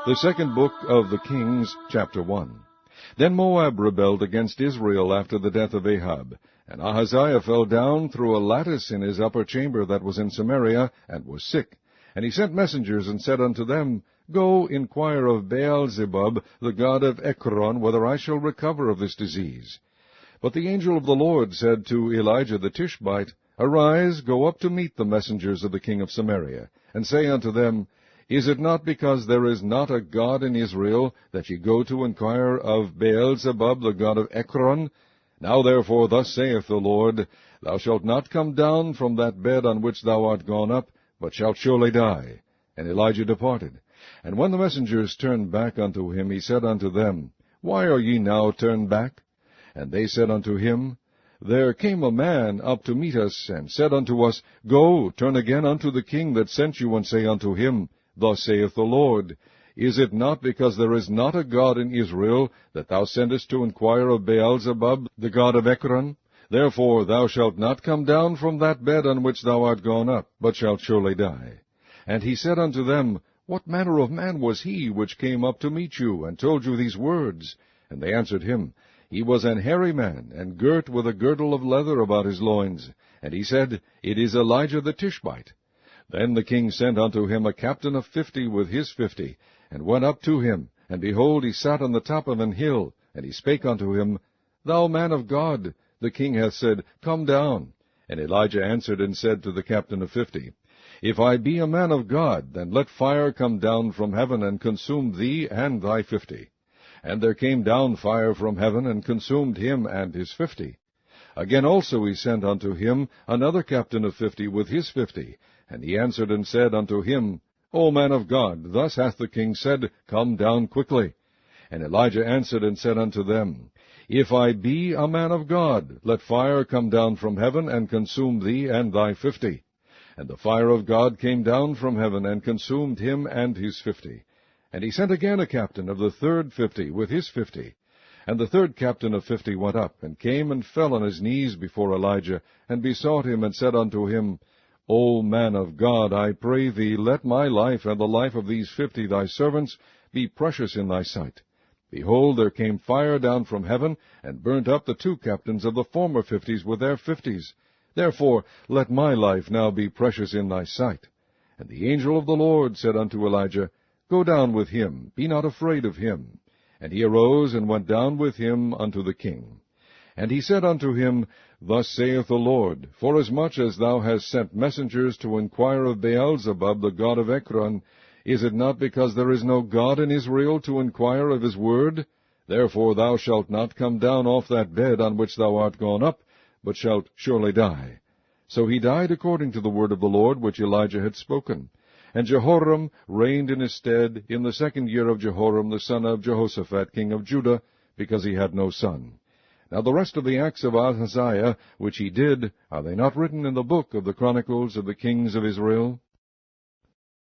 The second book of the Kings, chapter 1. Then Moab rebelled against Israel after the death of Ahab. And Ahaziah fell down through a lattice in his upper chamber that was in Samaria, and was sick. And he sent messengers, and said unto them, Go, inquire of Baal-zebub, the god of Ekron, whether I shall recover of this disease. But the angel of the Lord said to Elijah the Tishbite, Arise, go up to meet the messengers of the king of Samaria, and say unto them, Is it not because there is not a God in Israel, that ye go to inquire of Baal-zebub, the god of Ekron? Now therefore thus saith the Lord, Thou shalt not come down from that bed on which thou art gone up, but shalt surely die. And Elijah departed. And when the messengers turned back unto him, he said unto them, Why are ye now turned back? And they said unto him, There came a man up to meet us, and said unto us, Go, turn again unto the king that sent you, and say unto him, Thus saith the Lord, Is it not because there is not a God in Israel, that thou sendest to inquire of Baal-zebub, the god of Ekron? Therefore thou shalt not come down from that bed on which thou art gone up, but shalt surely die. And he said unto them, What manner of man was he which came up to meet you, and told you these words? And they answered him, He was an hairy man, and girt with a girdle of leather about his loins. And he said, It is Elijah the Tishbite. Then the king sent unto him a captain of 50 with his 50, and went up to him. And behold, he sat on the top of an hill. And he spake unto him, Thou man of God, the king hath said, Come down. And Elijah answered and said to the captain of 50, If I be a man of God, then let fire come down from heaven, and consume thee and thy 50. And there came down fire from heaven, and consumed him and his 50. Again also he sent unto him another captain of 50 with his 50. And he answered and said unto him, O man of God, thus hath the king said, Come down quickly. And Elijah answered and said unto them, If I be a man of God, let fire come down from heaven, and consume thee and thy 50. And the fire of God came down from heaven, and consumed him and his 50. And he sent again a captain of the third 50 with his 50. And the third captain of 50 went up, and came and fell on his knees before Elijah, and besought him, and said unto him, O man of God, I pray thee, let my life and the life of these 50 thy servants be precious in thy sight. Behold, there came fire down from heaven, and burnt up the 2 captains of the former 50s with their 50s. Therefore let my life now be precious in thy sight. And the angel of the Lord said unto Elijah, Go down with him, be not afraid of him. And he arose and went down with him unto the king. And he said unto him, Thus saith the Lord, Forasmuch as thou hast sent messengers to inquire of Baal-zebub, the god of Ekron, is it not because there is no God in Israel to inquire of his word? Therefore thou shalt not come down off that bed on which thou art gone up, but shalt surely die. So he died according to the word of the Lord which Elijah had spoken. And Jehoram reigned in his stead in the 2nd year of Jehoram the son of Jehoshaphat king of Judah, because he had no son. Now the rest of the acts of Ahaziah, which he did, are they not written in the book of the Chronicles of the Kings of Israel?